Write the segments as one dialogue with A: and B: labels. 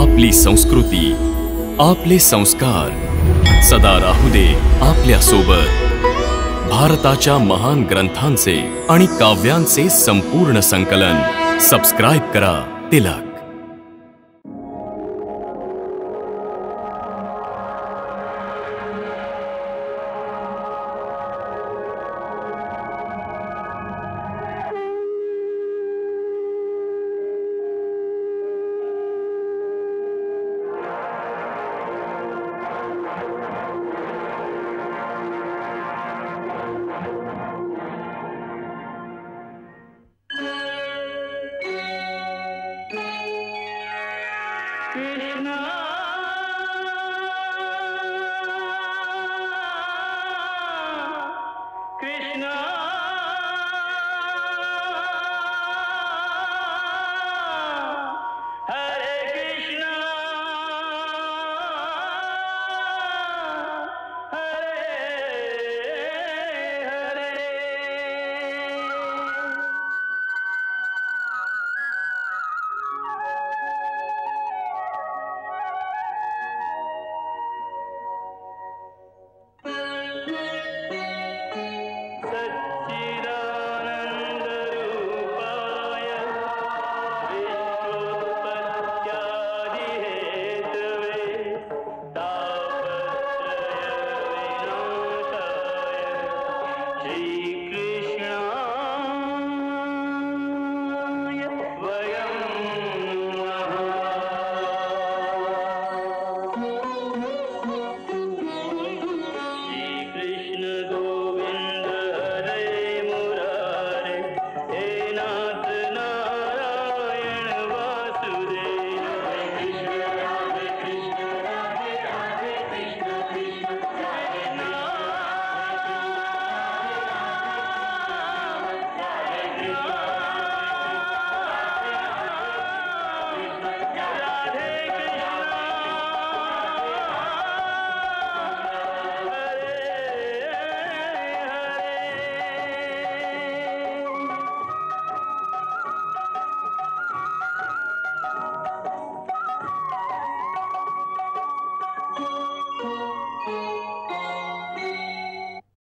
A: आपली संस्कृती, आपले संस्कार सदा राहू दे आपल्या सोबत। भारताच्या महान ग्रंथांचे आणि काव्यांचे संपूर्ण संकलन सबस्क्राइब करा तिलक।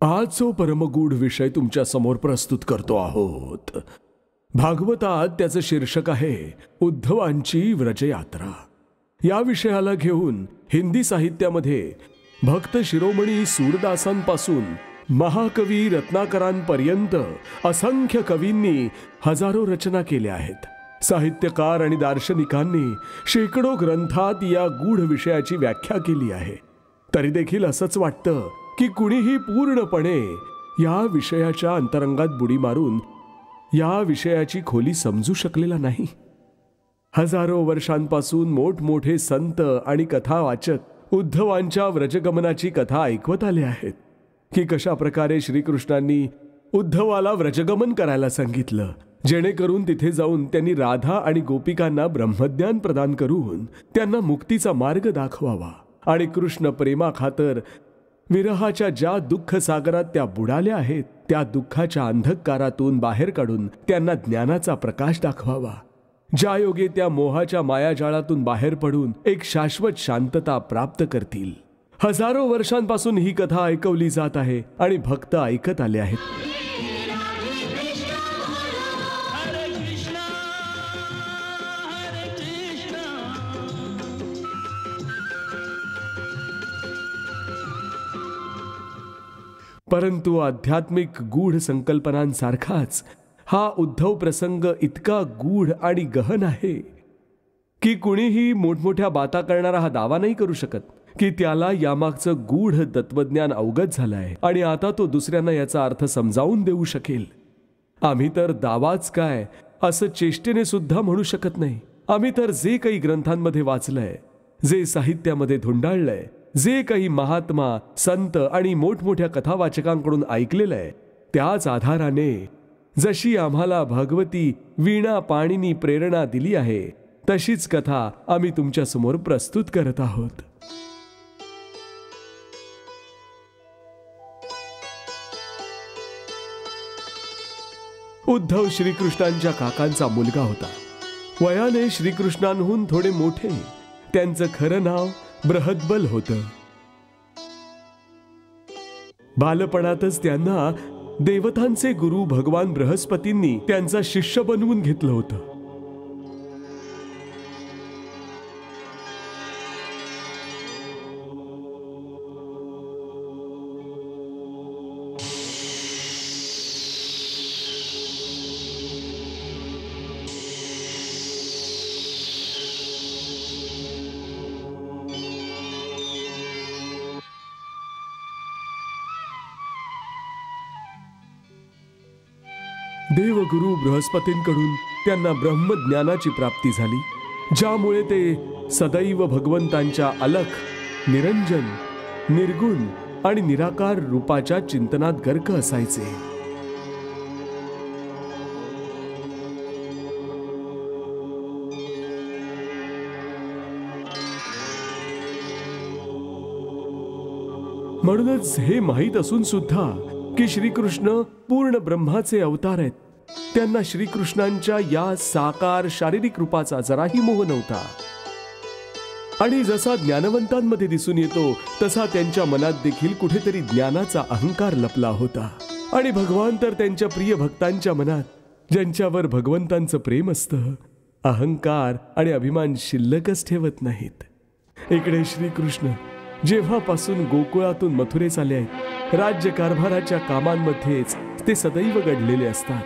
B: आज जो परमगूढ विषय तुमच्या समोर प्रस्तुत करतो आहोत, भागवतात त्याचं शीर्षक आहे उद्धवांची व्रजयात्रा। या विषयाला घेऊन हिंदी साहित्यामध्ये भक्त शिरोमणी सूरदासांपासून महाकवी रत्नाकरांपर्यंत असंख्य कवींनी हजारो रचना केल्या आहेत। साहित्यकार आणि दार्शनिकांनी शेकडो ग्रंथात या गूढ विषयाची व्याख्या केली आहे। तरी देखील असंच वाटतं की कुणीही पूर्णपणे या विषयाच्या अंतरंगात बुडी मारून या विषयाची खोली समजू शकलेला नाही। हजारो वर्षांपासून मोठमोठे संत आणि कथावाचक उद्धवांच्या व्रजगमनाची कथा ऐकवत आले आहेत की कशा प्रकारे श्रीकृष्णांनी उद्धवाला व्रजगमन करायला सांगितलं, जेणेकरून तिथे जाऊन त्यांनी राधा आणि गोपिकांना ब्रह्मज्ञान प्रदान करून त्यांना मुक्तीचा मार्ग दाखवावा आणि कृष्ण प्रेमाखातर विरहाच्या ज्या दुःख सागरात त्या बुडाल्या आहेत त्या दुःखाच्या अंधकारातून बाहेर काढून त्यांना ज्ञानाचा प्रकाश दाखवावा, ज्या योगे त्या मोहाच्या मायाजाळातून बाहेर पडून एक शाश्वत शांतता प्राप्त करतील। हजारो वर्षांपासून ही कथा ऐकवली जात आहे आणि भक्त ऐकत आले आहेत। परंतु आध्यात्मिक गूढ संकल्पनांसारखाच हा उद्धव प्रसंग इतका गूढ आणि गहन आहे की कुणीही मोठमोठ्या बाता करणारा हा दावा नाही करू शकत की त्याला यामागचं गूढ तत्वज्ञान अवगत झालंय आणि आता तो दुसऱ्यांना याचा अर्थ समजावून देऊ शकेल। आम्ही तर दावाच काय असं चेष्टेने सुद्धा म्हणू शकत नाही। आम्ही तर जे काही ग्रंथांमध्ये वाचलंय, जे साहित्यामध्ये धुंडाळलंय, जे काही महात्मा संत आणि मोठमोठ्या कथावाचकांकडून ऐकलेलं आहे त्याच आधाराने जशी आम्हाला भगवती वीणा पाणीनी प्रेरणा दिली आहे तशीच कथा आम्ही तुमच्या समोर प्रस्तुत करत आहोत। उद्धव श्रीकृष्णांच्या काकांचा मुलगा होता। वयाने श्रीकृष्णांहून थोडे मोठे त्यांचं खरं नाव बृहद्बल होतं. बालपणातच त्यांना देवतांचे गुरु भगवान बृहस्पतींनी त्यांचा शिष्य बनवून घेतलं होतं. देवगुरु बृहस्पतींकडून त्यांना ब्रह्मज्ञानाची प्राप्ती झाली, ज्यामुळे ते सदैव भगवंतांच्या अलख, निरंजन, निर्गुण आणि निराकार रूपाच्या चिंतनात गर्क असायचे. म्हणूनच हे माहीत असून सुद्धा की श्रीकृष्ण पूर्ण ब्रह्माचे अवतार आहेत, त्यांना श्रीकृष्णांच्या या साकार शारीरिक रूपाचा जराही मोह नव्हता. आणि जसा ज्ञानवंतांमध्ये दिसून येतो तसा त्यांच्या मनात देखील कुठेतरी ज्ञानाचा अहंकार लपला होता. आणि भगवान तर त्यांच्या प्रिय भक्तांच्या मनात, ज्यांच्यावर भगवंतांचं प्रेम असतं, अहंकार आणि अभिमान शिल्लकच ठेवत नाहीत. इकडे श्रीकृष्ण जेव्हापासून गोकुळातून मथुरेस आले आहेत, राज्यकारभाराच्या कामांमध्येच ते सदैव गडलेले असतात.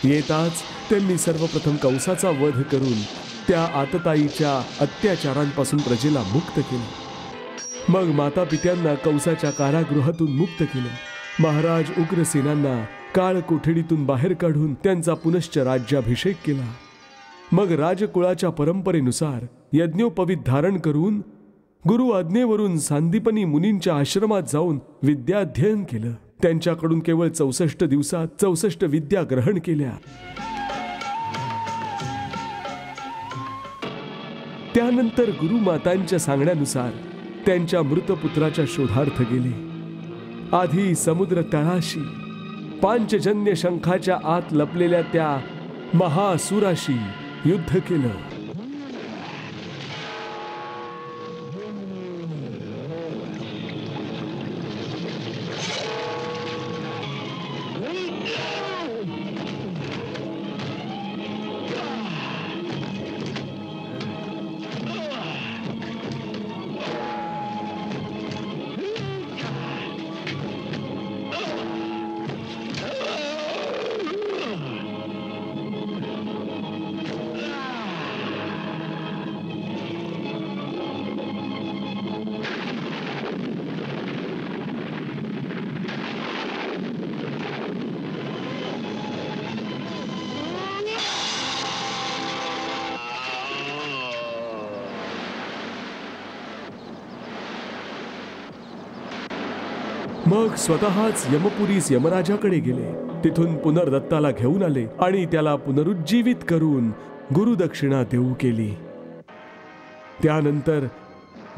B: येताच त्यांनी सर्वप्रथम कंसाचा वध करून त्या आतताईच्या अत्याचारांपासून प्रजेला मुक्त केलं. मग माता पित्यांना कंसाच्या कारागृहातून मुक्त केलं. महाराज उग्रसेनांना काळ कोठडीतून बाहेर काढून त्यांचा पुनश्च राज्याभिषेक केला. मग राजकुळाच्या परंपरेनुसार यज्ञोपवीत धारण करून गुरु आज्ञेवरून सांदीपनी मुनींच्या आश्रमात जाऊन विद्याध्ययन केलं. त्यांच्याकडून केवळ 64 दिवसात 64 विद्या ग्रहण केल्या. त्यानंतर गुरुमातांच्या सांगण्यानुसार त्यांच्या मृत पुत्राच्या शोधार्थ गेले. आधी समुद्र तळाशी पांचजन्य शंखाच्या आत लपलेल्या त्या महासुराशी युद्ध केलं. मग स्वतःच यमपुरीस यमराजाकडे गेले. तिथून पुनर्दत्ताला घेऊन आले आणि त्याला पुनरुज्जीवित करून गुरुदक्षिणा देऊ केली. त्यानंतर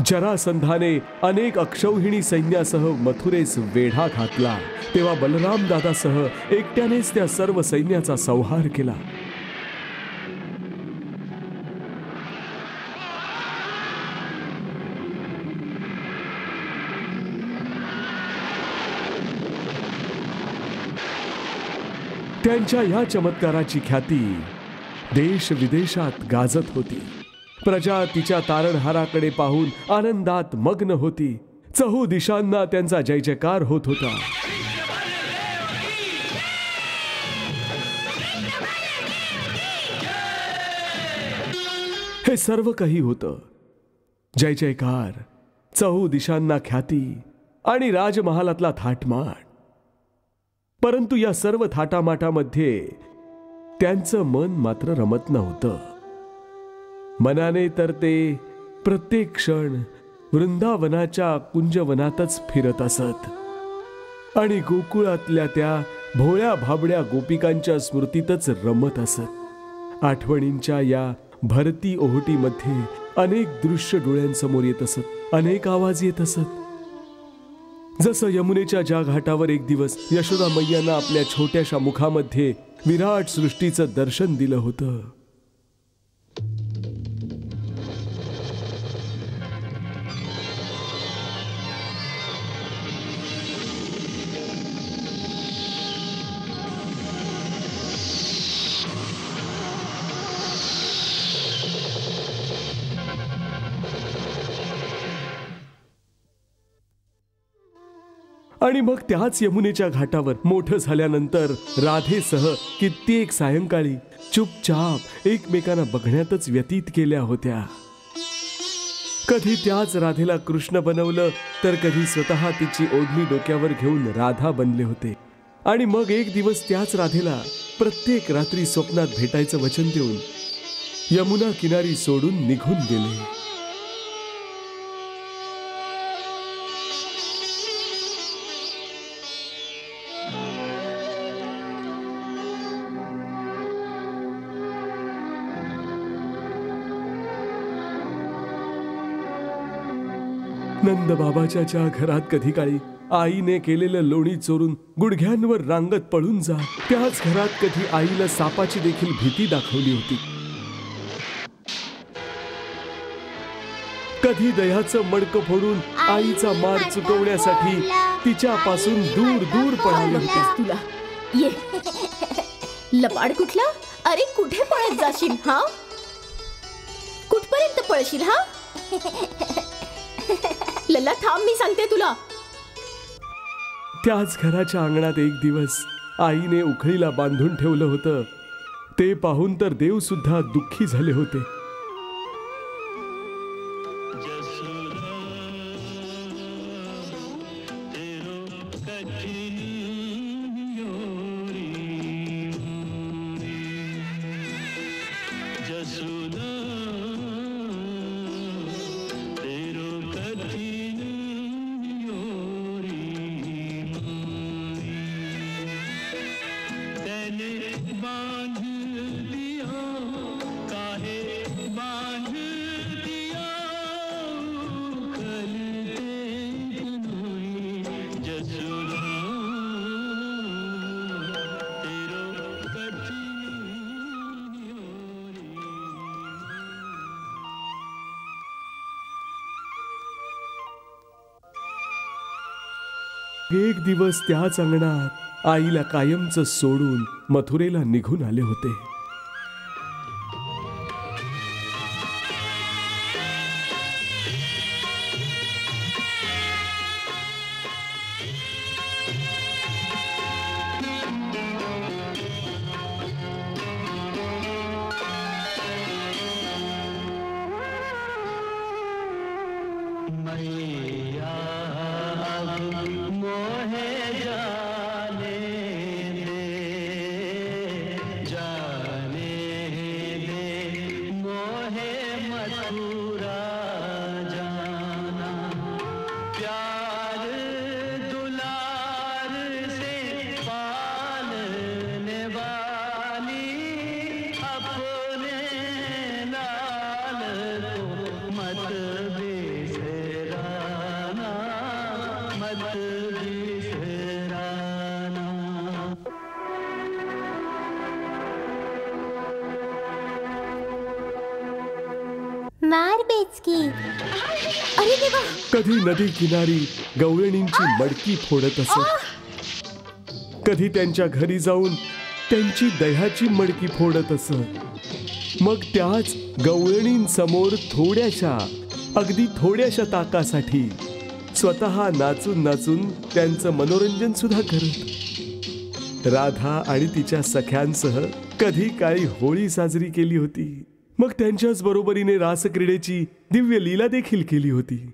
B: जरासंधाने अनेक अक्षौहिणी सैन्यासह मथुरेस वेढा घातला. तेव्हा बलराम दादासह एकट्यानेच त्या सर्व सैन्याचा संहार केला. त्यांच्या या चमत्काराची ख्याती देश विदेशात गाजत होती. प्रजा तिच्या तारणहाराकडे पाहून आनंदात मग्न होती. चहू दिशांना त्यांचा जय जयकार होत होता. हे सर्व काही होतं. जय जयकार, चहू दिशांना ख्याती आणि राजमहालातला थाटमाट. परंतु या सर्व थाटामाटामध्ये त्यांचं मन मात्र रमत नव्हतं. मनाने तर ते प्रत्येक क्षण वृंदावनाच्या कुंजवनातच फिरत असत आणि गोकुळातल्या त्या भोळ्या भाबड्या गोपिकांच्या स्मृतीतच रमत असत. आठवणींच्या या भरती ओहोटीमध्ये अनेक दृश्य डोळ्यांसमोर येत असत, अनेक आवाज येत असत. जसं यमुनेच्या ज्या घाटावर एक दिवस यशोदा मैयानं आपल्या छोट्याशा मुखामध्ये विराट सृष्टीचं दर्शन दिलं होतं. आणि मग त्याच यमुनेच्या घाटावर मोठं झाल्यानंतर राधेसह कित्येक सायंकाळी चुपचाप एकमेकांना बघण्यातच व्यतीत केल्या होत्या. कधी त्याच राधेला कृष्ण बनवलं तर कधी स्वतः तिची ओढणी डोक्यावर घेऊन राधा बनले होते. आणि मग एक दिवस त्याच राधेला प्रत्येक रात्री स्वप्नात भेटायचं वचन देऊन यमुना किनारी सोडून निघून गेले. नंद बाबाच्या घरात कधी काळी आईने केलेलं लोणी चोरून गुडघ्यांवर रांगत पळून जा. त्याच घरात कधी आईला सापाची देखील भीती दाखवली होती. कधी दह्याचं मडकं फोडून आईचा मार चुकवण्यासाठी तिच्यापासून दूर दूर पळाले होते.
C: तुला ये लपाड कुठला? अरे कुठे पळत जाशील? हा कुठपर्यंत पळशील? हा लल्ला थांब, मी सांगते तुला.
B: त्याच घराच्या अंगणात एक दिवस आईने उखळीला बांधून ठेवलं होतं. ते पाहून तर देव सुद्धा दुःखी झाले होते. एक दिवस त्याच अंगणात आईला कायमचं सोडून मथुरेला निघून आले होते. कधी नदी किनारी गवळणींची मडकी फोडत असत, कधी त्यांच्या घरी जाऊन त्यांची दह्याची मडकी फोडत असत. मग त्याच गवळणींसमोर अगदी थोड्याशा ताकासाठी स्वतः नाचून नाचून त्यांचं मनोरंजन सुद्धा करत. राधा आणि तिच्या सख्यांसह कधी काळी होळी साजरी केली होती. मग त्यांच्याच बरोबरीने रासक्रीडेची दिव्य लीला देखील केली होती.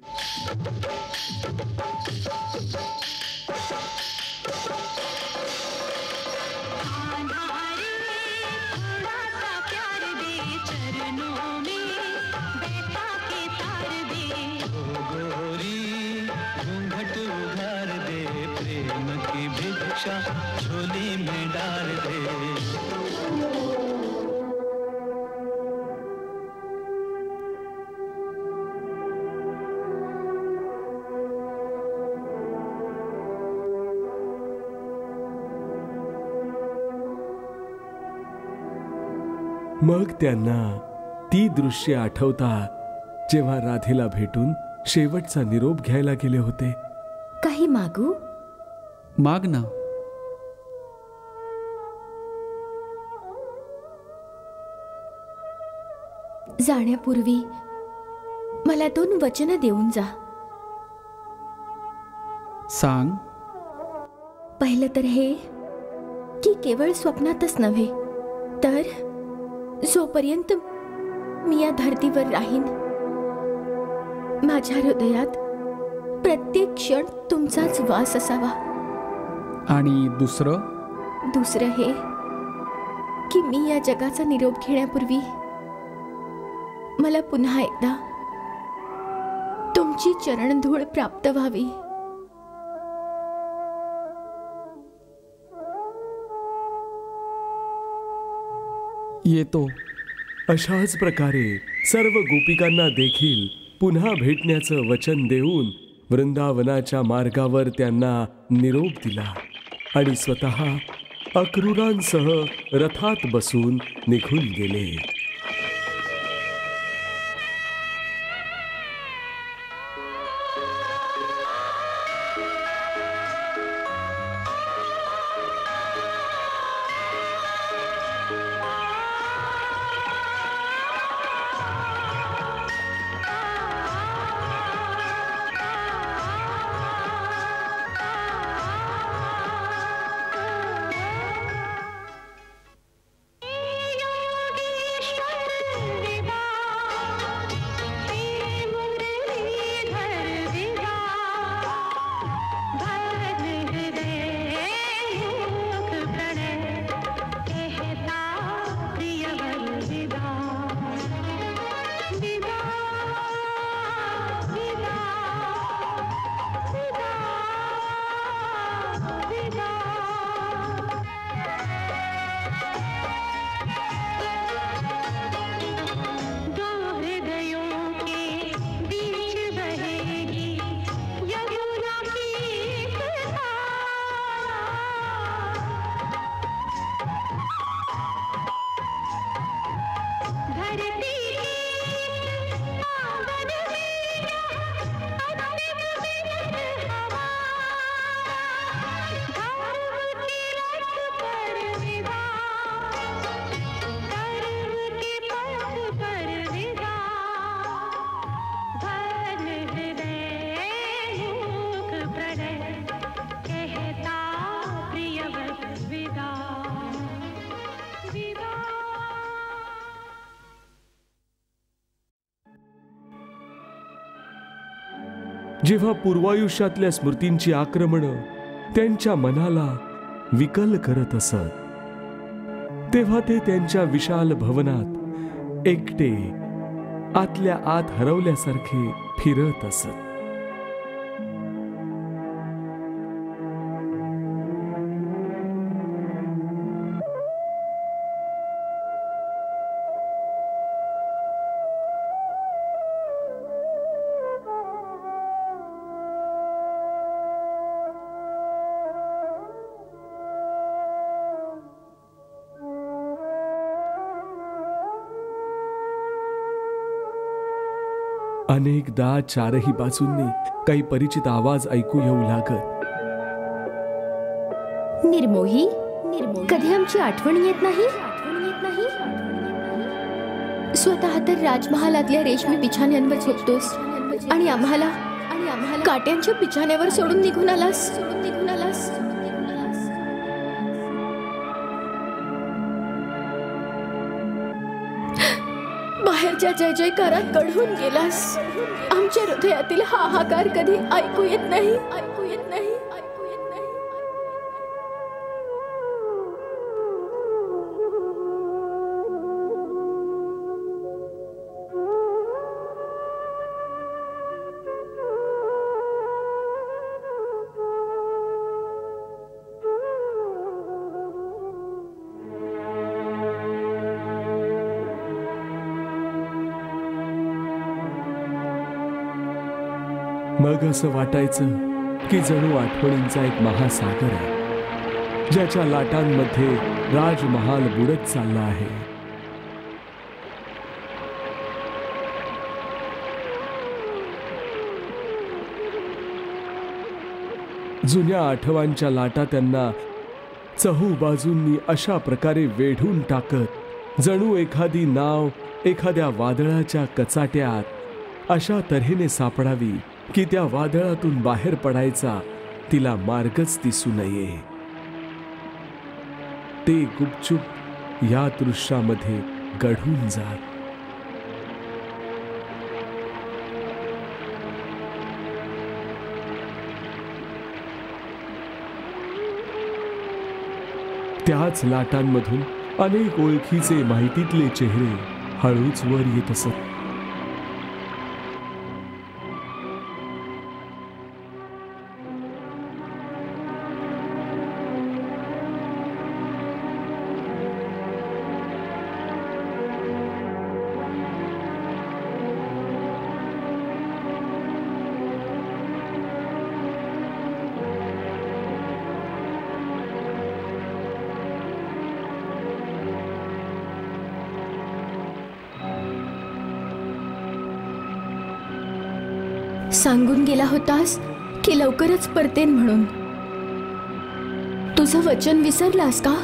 D: झोली में डाल दे.
B: मग त्यांना ती दृश्य आठवतात जेव्हा राधेला भेटून शेवटचा निरोप घ्यायला गेले होते.
C: काही मागू?
E: माग ना.
C: जाण्यापूर्वी मला 2 वचनं देऊन जा.
E: सांग.
C: पहिलं तर हे की केवळ स्वप्नातच नव्हे तर जोपर्यंत मी या धर्तीवर राहीन माझ्या हृदयात प्रत्येक क्षण तुमचाच वास असावा.
E: आणि दुसरं
C: हे की मी या जगाचा निरोप घेण्यापूर्वी मला पुन्हा एकदा तुमची चरणधूळ प्राप्त व्हावी.
E: येतो.
B: अशाच प्रकारे सर्व गोपिकांना देखील पुन्हा भेटण्याचं वचन देऊन वृंदावनाच्या मार्गावर त्यांना निरोप दिला आणि स्वतः अक्रूरांसह रथात बसून निघून गेले. जेव्हा पूर्वायुष्यातल्या स्मृतींची आक्रमणं त्यांच्या मनाला विकल करत असत तेव्हा ते त्यांच्या विशाल भवनात एकटे आतल्या आत हरवल्यासारखे फिरत असत. अनेकदा चारही बाजूंनी काही परिचित आवाज ऐकू येऊ लागत.
C: निर्मोही, कधी आमची आठवण येत नाही? स्वतः तर राजमहालातल्या रेशमी बिछाण्यांवर झोपतोस आणि आम्हाला काट्यांच्या बिछाण्यावर सोडून निघून आलास. बाहेरच्या जय जयकारात गढून गेलास. आमच्या हृदयातील हाहाकार कधी ऐकू येत नाही.
B: मग असं वाटायचं की जणू आठवणींचा एक महासागर आहे ज्याच्या लाटांमध्ये राजमहाल बुडत चालला आहे. जुन्या आठवणींच्या लाटा त्यांना चहू बाजूंनी अशा प्रकारे वेढून टाकत जणू एखादी नाव एखाद्या वादळाच्या कचाट्यात अशा तऱ्हेने सापडावी की त्या वादळातून बाहेर पडायचा तिला मार्गच दिसू नये. ते गुपचूप या दृश्यामध्ये गढून जात. त्याच लाटांमधून अनेक ओळखीचे माहितीतले चेहरे हळूच वर येत असत.
C: सांगून गेला होतास की लवकरच परतेन म्हणून. तुझं वचन विसरलास का?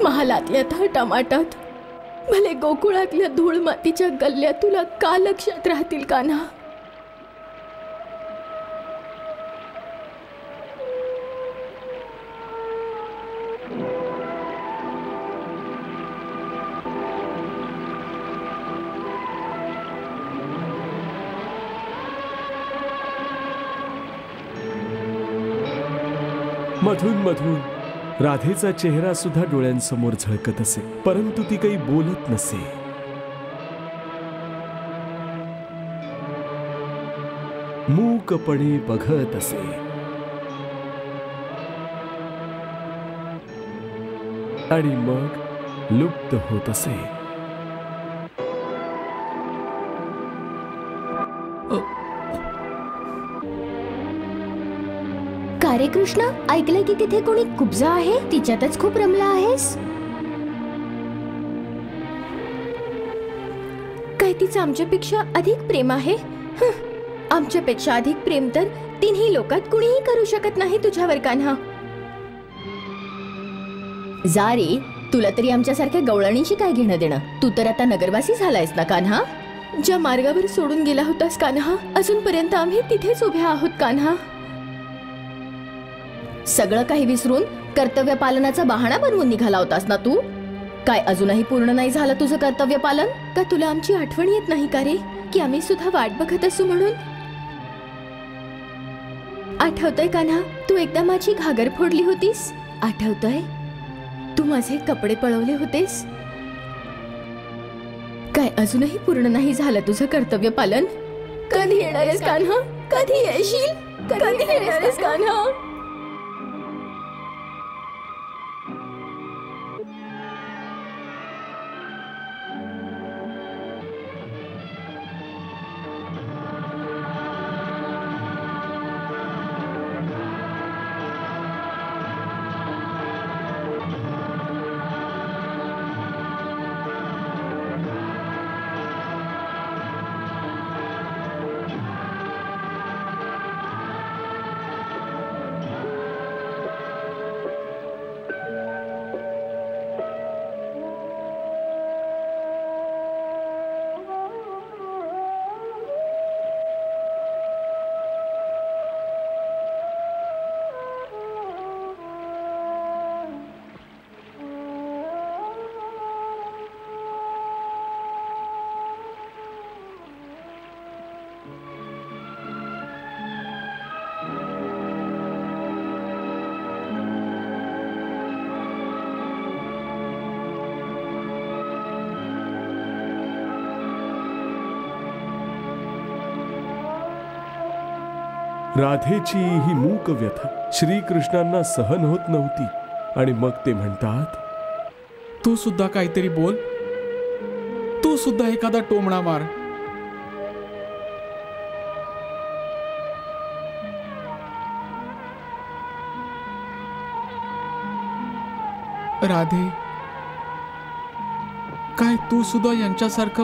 C: महालातल्या थाटामाटात भले गोकुळातल्या धूळ मातीच्या गल्ल्या तुला का लक्षात राहतील कान्हा?
B: मधून मधून राधेचा चेहरा सुद्धा डोळ्यांसमोर झळकत असे, परंतु ती काही बोलत नसे. मूकपणे बघत असे. आणि मग लुप्त होत असे.
C: का रे कृष्ण, ऐकलंय की तिथे कोणी कुब्जा आहे, तिच्यातच खूप रमला आहेस. काय तिचं आमच्यापेक्षा अधिक प्रेम आहे? आमच्यापेक्षा अधिक प्रेम तर तिन्ही लोकात कुणीही करू शकत नाही तुझ्यावर कान्हा. जा रे, तुला तरी आमच्यासारख्या गवळणीशी काय घेणं देणं? तू तर आता नगरवासी झालायस ना कान्हा. ज्या मार्गावर सोडून गेला होतास कान्हा, अजूनपर्यंत आम्ही तिथेच उभे आहोत कान्हा. सगळं काही विसरून कर्तव्य पालनाचा बहाणा बनवून निघाला होतास ना तू? काय अजूनही पूर्ण नाही झालं तुझं कर्तव्य पालन? का तुला आमची आठवण येत नाही का रे, की आम्ही सुद्धा वाट बघत असू म्हणून? आठवतंय कान्हा, तू एकदा माझी घागर फोडली होतीस? आठवतंय तू माझे कपडे पळवले होतेस? काय अजूनही पूर्ण नाही झालं तुझं कर्तव्य पालन? कधी येणार आहेस कान्हा? कधी येशील? कधी येणार आहेस कान्हा?
B: राधेची ही मूक व्यथा श्रीकृष्णांना सहन होत नव्हती आणि मग ते म्हणतात,
E: तू सुद्धा काहीतरी बोल, तू सुद्धा एखादा टोमणा मार. राधे, काय तू सुद्धा यांच्यासारखं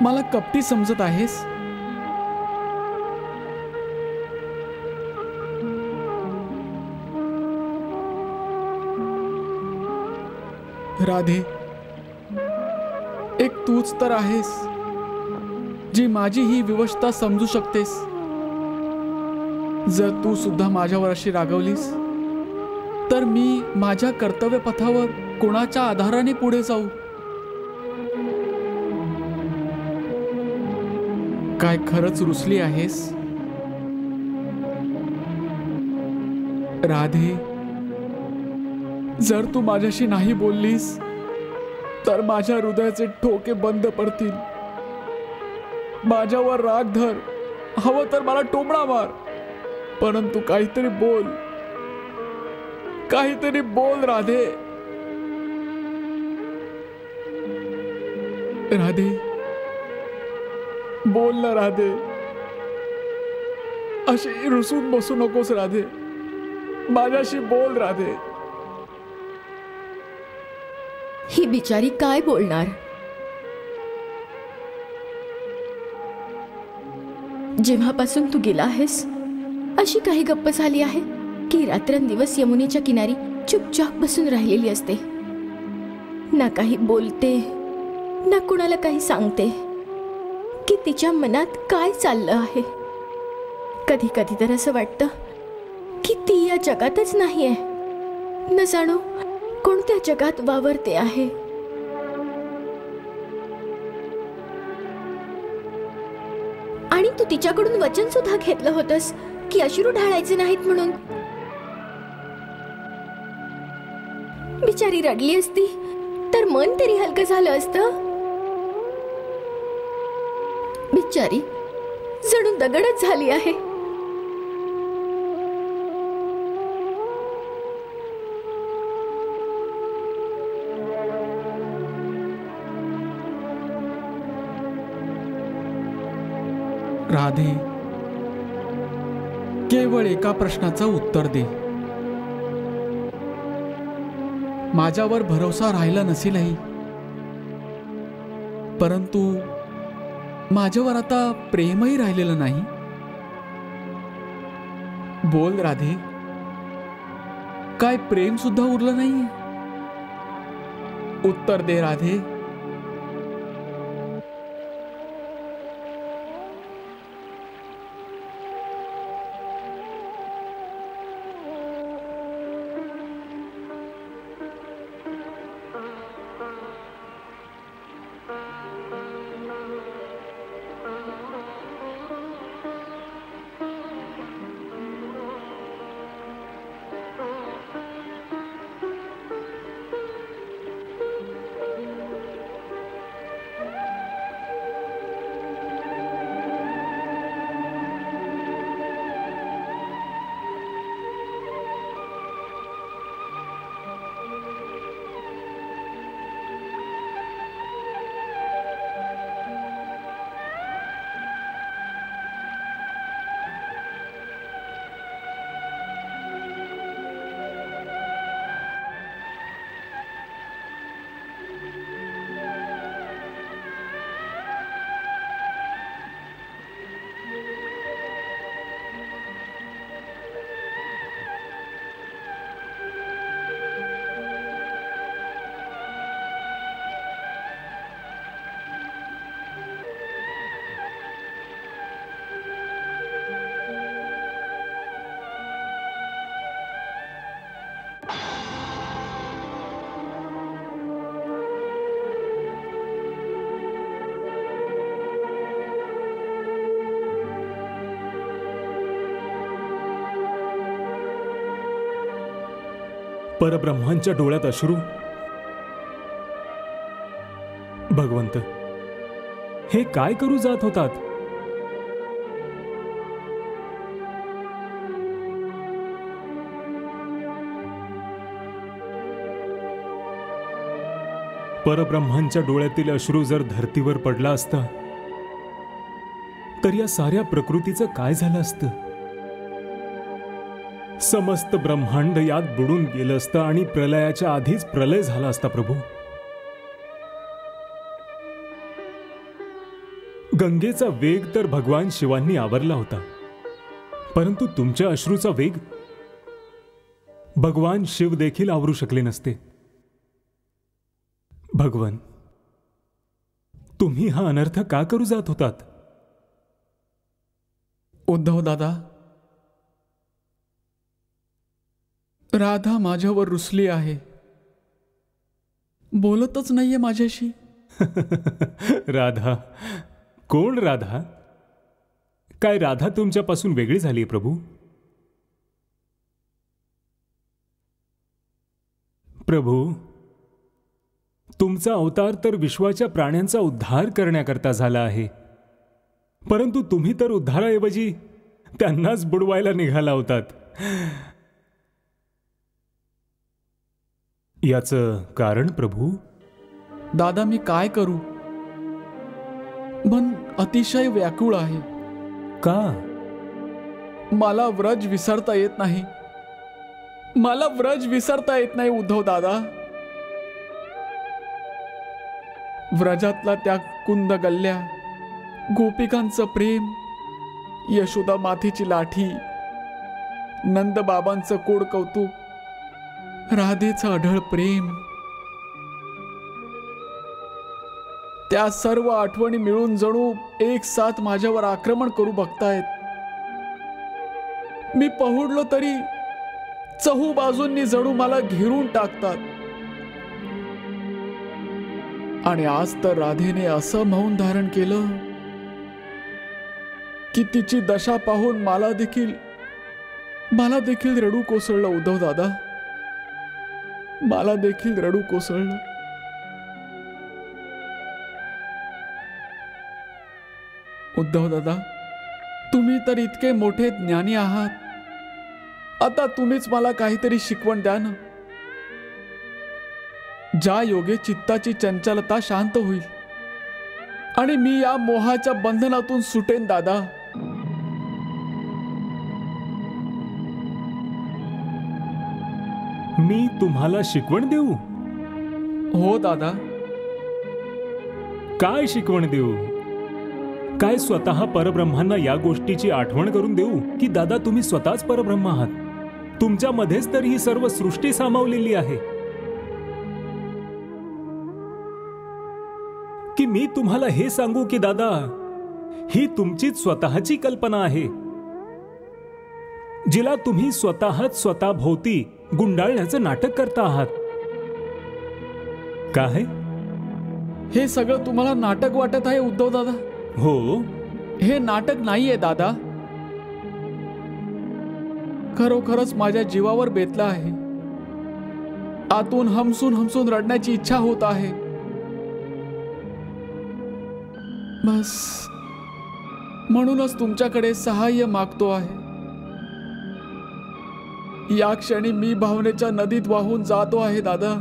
E: मला कपटी समजत आहेस? राधे, एक तूच तर आहेस जी माझी ही विवशता समजू शकतेस. जर तू सुद्धा माझ्यावर अशी रागवलीस तर मी माझ्या कर्तव्य पथावर कोणाच्या आधाराने पुढे जाऊ? काय खरंच रुसली आहेस? राधे, जर तू माझ्याशी नाही बोललीस तर माझ्या हृदयाचे ठोके बंद पडतील. माझ्यावर राग धर, हवं तर मला टोमणा मार, परंतु काहीतरी बोल, काहीतरी बोल राधे. राधे, बोल ना राधे, अशी रुसून बसू नकोस राधे, माझ्याशी बोल राधे.
C: ही बिचारी काय बोलणार? जेव्हापासून तू गेला आहेस अशी काही गप्प झाली आहे की रात्रंदिवस यमुनेच्या किनारी चुपचाप बसून राहिलेली असते. ना काही बोलते, ना कुणाला काही सांगते की तिच्या मनात काय चाललं आहे. कधी कधी तर असं वाटतं की ती या जगातच नाहीये, न जाणो कोणत्या जगात वावरते आहे. आणि तू तिच्याकडून वचन सुद्धा घेतलं होतंस की अश्रू ढाळायचे नाहीत म्हणून. बिचारी रडली असती तर मन तरी हलकं झालं असतं. बिचारी जणू दगडच झाली आहे.
E: राधे, केवळ एका प्रश्नाचं उत्तर दे. माझ्यावर भरोसा राहिला नसेलही, परंतु माझ्यावर आता प्रेमही राहिलेलं नाही. बोल राधे, काय प्रेम सुद्धा उरलं नाही? उत्तर दे राधे.
F: परब्रह्मांच्या डोळ्यात अश्रू. भगवंत, हे काय करू जात होतात? परब्रह्मांच्या डोळ्यातील अश्रू जर धरतीवर पडला असता तर या साऱ्या प्रकृतीचं काय झालं असतं? समस्त ब्रह्मांड यात बुडून गेलं असतं आणि प्रलयाच्या आधीच प्रलय झाला असता. प्रभू, गंगेचा वेग तर भगवान शिवांनी आवरला होता, परंतु तुमच्या अश्रूचा वेग भगवान शिव देखील आवरू शकले नसते. भगवान, तुम्ही हा अनर्थ का करू जात होतात?
E: उद्धव दादा, राधा माझ्यावर रुसली आहे, बोलतच नाहीये माझ्याशी.
F: राधा? कोण राधा? काय राधा तुमच्यापासून वेगळी झाली प्रभू? प्रभू, तुमचा अवतार तर विश्वाच्या प्राण्यांचा उद्धार करण्याकरता झाला आहे, परंतु तुम्ही तर उद्धाराऐवजी त्यांनाच बुडवायला निघाला होतात. याचं कारण प्रभू?
E: दादा, मी काय करू? मन अतिशय व्याकुळ आहे.
F: का?
E: मला व्रज विसरता येत नाही. मला व्रज विसरता येत नाही उद्धव दादा. व्रजातला त्या कुंद गल्ल्या, गोपिकांचं प्रेम, यशोदा मातेची लाठी, नंदबाबांचं कोड कौतुक, राधेचं अढळ प्रेम, त्या सर्व आठवणी मिळून जणू एक साथ माझ्यावर आक्रमण करू बघतायत. मी पहुडलो तरी चहू बाजूंनी जणू मला घेरून टाकतात. आणि आज तर राधेने असं मौन धारण केलं की तिची दशा पाहून मला देखील रडू कोसळलं. उद्धव दादा, मला देखील रडू कोसळलं. उद्धव दादा, तुम्ही तर इतके मोठे ज्ञानी आहात, आता तुम्हीच मला काहीतरी शिकवण द्या ना. ज्या योगे चित्ताची चंचलता शांत होईल आणि मी या मोहाच्या बंधनातून सुटेन. दादा,
F: मी तुम्हाला शिकवण देऊ?
E: हो दादा.
F: काय शिकवण देऊ? काय स्वतः परब्रह्मांना या गोष्टीची आठवण करून देऊ की दादा तुम्ही स्वतःच परब्रह्म आहात? तुमच्यामध्येच तर ही सर्व सृष्टी सामावलेली आहे. की मी तुम्हाला हे सांगू की दादा ही तुमचीच स्वतःची कल्पना आहे, जिला तुम्ही स्वतःच स्वतःभोवती गुंडाळण्याचं नाटक करता आहात? काय
E: हे सगळं तुम्हाला नाटक वाटत आहे उद्धव दादा?
F: हो,
E: हे नाटक नाहीये दादा. खरोखरच माझ्या जीवावर बेतलं आहे. आतून हमसून रडण्याची इच्छा होत आहे. बस म्हणूनच तुमच्याकडे सहाय्य मागतो आहे. या क्षणी मी भावनेच्या नदीत वाहून जातो आहे दादा.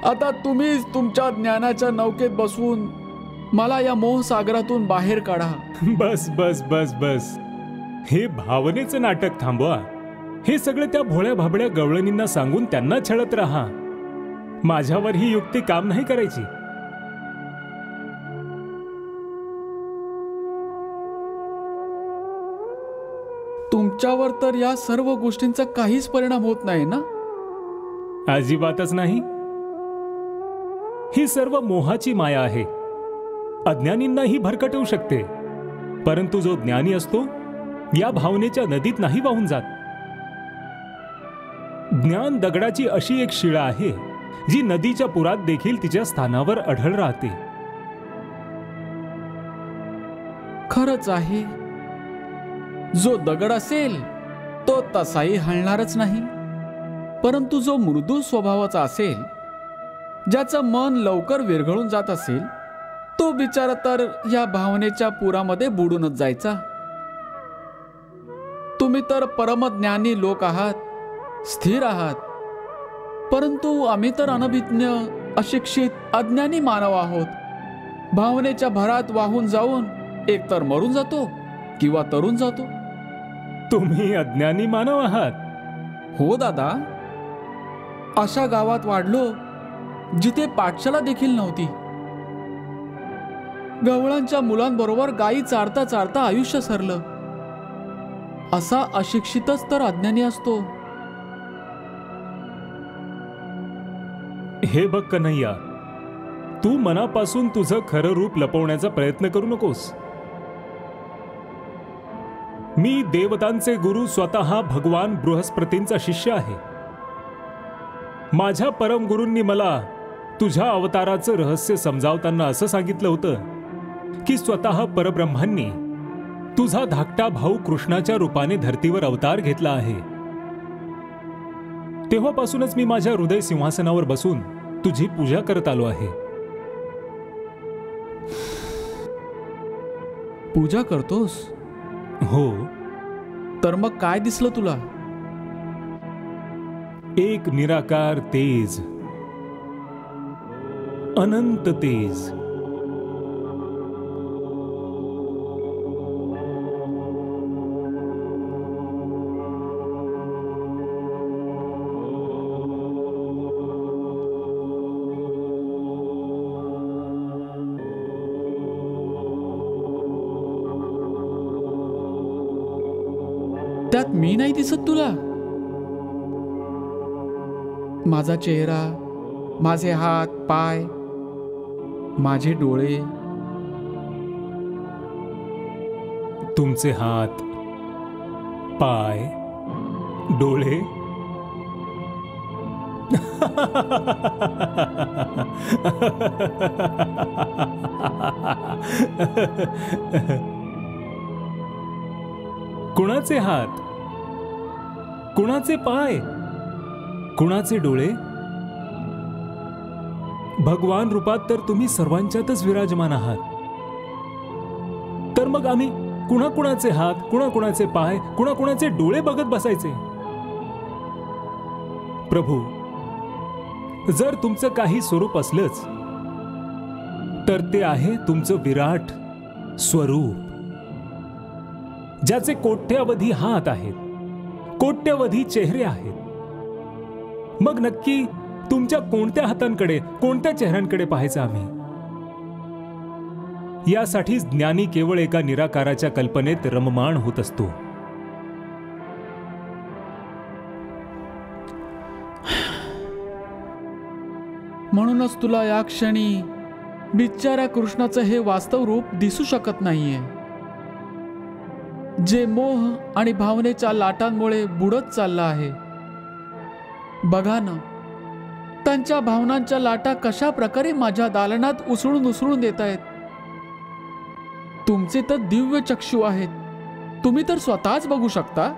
E: आता तुम्हीच तुमच्या ज्ञानाच्या नौकेत बसवून मला या मोह सागरातून बाहेर काढा.
F: बस बस बस बस, हे भावनेचं नाटक थांबवा. हे सगळं त्या भोळ्या भाबड्या गवळणींना सांगून त्यांना छळत राहा. माझ्यावर ही युक्ती काम नाही करायची.
E: तुमच्यावर तर या सर्व गोष्टींचा काहीच परिणाम होत नाही ना?
F: अजिबातच नाही. ही सर्व मोहाची माया आहे. अज्ञानींनाही भरकटवू शकते, परंतु जो ज्ञानी असतो या भावनेच्या नदीत नाही वाहून जात. ज्ञान दगडाची अशी एक शिळा आहे जी नदीच्या पुरात देखील तिच्या स्थानावर अढळ राहते.
E: खरंच आहे, जो दगड असेल तो तसाही हलणारच नाही, परंतु जो मृदू स्वभावाचा असेल, ज्याचं मन लवकर विरघळून जात असेल, तो बिचारा तर या भावनेच्या पुरामध्ये बुडूनच जायचा. तुम्ही तर परमज्ञानी लोक आहात, स्थिर आहात. परंतु आम्ही तर अनभिज्ञ, अशिक्षित, अज्ञानी मानव आहोत. भावनेच्या भरात वाहून जाऊन एकतर मरून जातो किंवा तरुण जातो.
F: तुम्ही अज्ञानी मानव आहात.
E: हो दादा, अशा गावात वाढलो जिथे पाठशाला देखील नव्हती. गवळांच्या मुलांबरोबर गायी चारता चारता आयुष्य सरलं. असा अशिक्षितच तर अज्ञानी असतो.
F: हे बघ कन्हैया, तू मनापासून तुझं खरं रूप लपवण्याचा प्रयत्न करू नकोस. मी देवतांचे गुरु, स्वतः भगवान बृहस्पतींचा शिष्य आहे. माझ्या परम गुरूंनी मला तुझ्या अवताराचं रहस्य समजावताना असं सांगितलं होतं की स्वतः परब्रह्मांनी तुझा धाकटा भाऊ कृष्णाच्या रूपाने धर्तीवर अवतार घेतला आहे. तेव्हापासूनच मी माझ्या हृदय सिंहासनावर बसून तुझी पूजा करत आलो आहे.
E: पूजा करतोस?
F: हो.
E: तर मग काय दिसलं तुला?
F: एक निराकार तेज, अनंत तेज.
E: त्यात मी नाही दिसत तुला? माझा चेहरा, माझे हात पाय, माझे डोळे.
F: तुमचे हात पाय डोळे कुणाचे हात, कुणाचे पाय, कुणाचे डोळे? भगवान रूपात तर तुम्ही सर्वांच्यातच विराजमान आहात. तर मग आम्ही कुणाकुणाचे हात, कुणाकुणाचे पाय, कुणाकुणाचे डोळे बघत बसायचे? प्रभू, जर तुमचं काही स्वरूप असलंच तर ते आहे तुमचं विराट स्वरूप, ज्याचे कोट्यावधी हात आहेत, कोट्यावधी चेहरे आहेत. मग नक्की तुमच्या कोणत्या हातांकडे, कोणत्या चेहऱ्यांकडे पाहायचं आम्ही? यासाठी ज्ञानी केवळ एका निराकाराच्या कल्पनेत रममाण होत असतो.
E: म्हणूनच तुला या क्षणी बिचाऱ्या कृष्णाचं हे वास्तव रूप दिसू शकत नाहीये, जे मोह आणि भावनेच्या लाटांमुळे बुडत चालला आहे. बघा ना, त्यांच्या भावनांच्या लाटा कशा प्रकारे माझ्या दालनात उसळून उसळून येत आहेत. तुमचे तर दिव्य चक्षु आहेत, तुम्ही तर स्वतःच बघू शकता.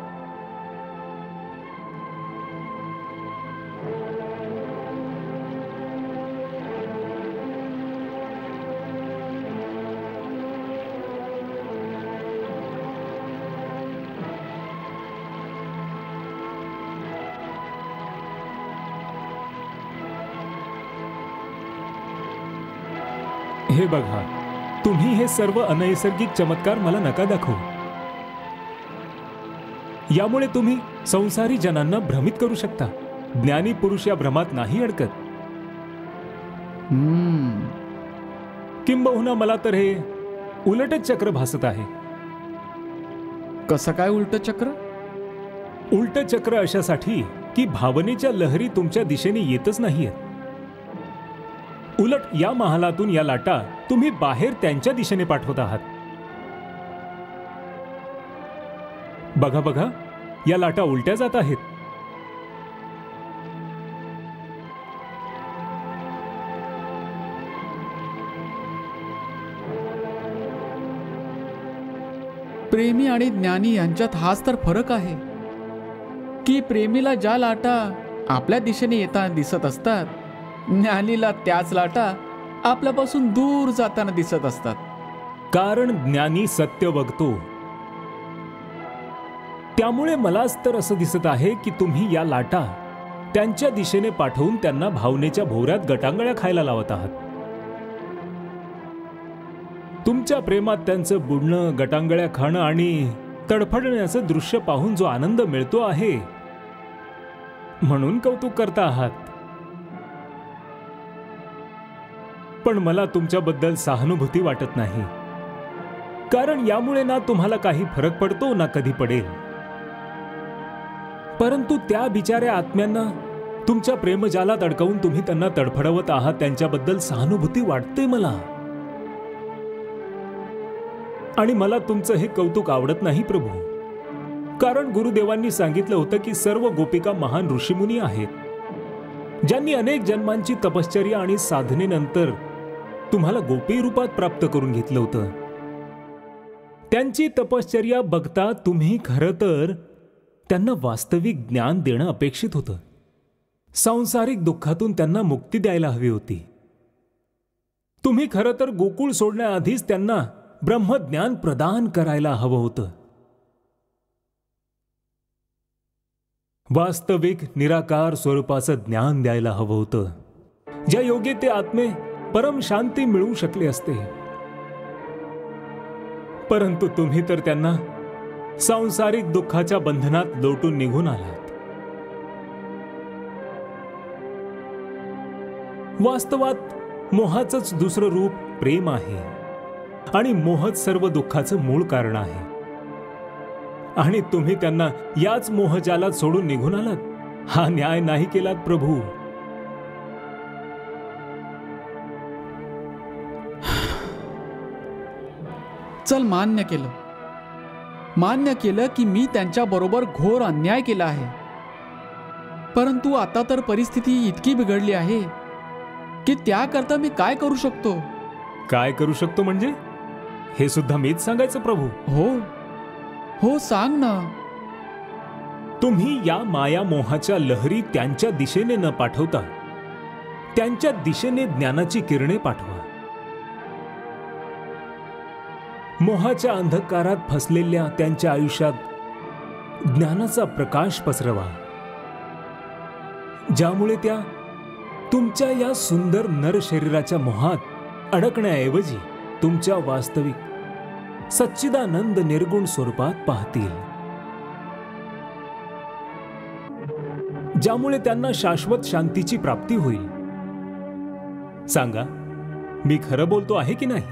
F: हे बघा, तुम्ही हे सर्व अनैसर्गिक चमत्कार मला नका दाखवू. यामुळे तुम्ही संसारी जनांना भ्रमित करू शकता. ज्ञानी पुरुष या भ्रमात नाही अडकत. किंबहुना मला तर हे उलटच चक्र भासत आहे.
E: कसं काय उलट चक्र?
F: उलट चक्र अशासाठी की भावनेच्या लहरी तुमच्या दिशेने येतच नाहीयेत. उलट या महालातून या लाटा तुम्ही बाहेर त्यांच्या दिशेने पाठवत आहात. बघा बघा, या लाटा उलट्या जात आहेत.
E: प्रेमी आणि ज्ञानी यांच्यात हाच तर फरक आहे की प्रेमीला ज्या लाटा आपल्या दिशेने येताना दिसत असतात, ज्ञानीला त्याच लाटा आपल्यापासून दूर जाताना दिसत असतात.
F: कारण ज्ञानी सत्य बघतो. त्यामुळे मलाच तर असं दिसत आहे की तुम्ही या लाटा त्यांच्या दिशेने पाठवून त्यांना भावनेच्या भोवऱ्यात गटांगळ्या खायला लावत आहात. तुमच्या प्रेमात त्यांचं बुडणं, गटांगळ्या खाणं आणि तडफडण्याचं दृश्य पाहून जो आनंद मिळतो आहे म्हणून कौतुक करता आहात. पण मला तुमच्याबद्दल सहानुभूती वाटत नाही, कारण यामुळे ना तुम्हाला काही फरक पडतो ना कधी पडेल. परंतु त्या बिचाऱ्या आत्म्यांना तुमच्या प्रेमजालात अडकवून तुम्ही त्यांना तडफडवत आहात, त्यांच्याबद्दल सहानुभूती वाटते मला. आणि मला तुमचं हे कौतुक आवडत नाही प्रभू, कारण गुरुदेवांनी सांगितलं होतं की सर्व गोपिका महान ऋषीमुनी आहेत, ज्यांनी अनेक जन्मांची तपश्चर्या आणि साधनेनंतर तुम्हाला गोपी रूपात प्राप्त करून घेतलं होतं. त्यांची तपश्चर्या बघता तुम्ही खरं तर त्यांना वास्तविक ज्ञान देणं अपेक्षित होतं. सांसारिक दुःखातून त्यांना मुक्ती द्यायला हवी होती. तुम्ही खरं तर गोकुळ सोडण्याआधीच त्यांना ब्रह्मज्ञान प्रदान करायला हवं होतं. वास्तविक निराकार स्वरूपाचं ज्ञान द्यायला हवं होतं, ज्या योगे ते आत्मे परम शांती मिळवू शकले असते. परंतु तुम्ही तर त्यांना सांसारिक दुःखाच्या बंधनात लोटून निघून आलात. वास्तवात मोहाचंच दुसरं रूप प्रेम आहे, आणि मोहच सर्व दुःखाचं मूळ कारण आहे. आणि तुम्ही त्यांना याच मोहजालात सोडून निघून आलात. हा न्याय नाही केलात प्रभू.
E: चल, मान्य केलं की मी त्यांच्या बरोबर घोर अन्याय केला आहे. परंतु आता तर परिस्थिती इतकी बिघडली आहे की त्याकरता मी काय करू शकतो?
F: काय करू शकतो म्हणजे हे सुद्धा मीच सांगायचं प्रभू?
E: हो, सांग ना.
F: तुम्ही या माया मोहाच्या लहरी त्यांच्या दिशेने न पाठवता त्यांच्या दिशेने ज्ञानाची किरणे पाठवा. मोहाच्या अंधकारात फसलेल्या त्यांच्या आयुष्यात ज्ञानाचा प्रकाश पसरवा, ज्यामुळे त्या तुमच्या या सुंदर नर शरीराच्या मोहात अडकण्याऐवजी तुमच्या वास्तविक सच्चिदानंद निर्गुण स्वरूपात पाहतील, ज्यामुळे त्यांना शाश्वत शांतीची प्राप्ती होईल. सांगा, मी खरं बोलतो आहे की नाही?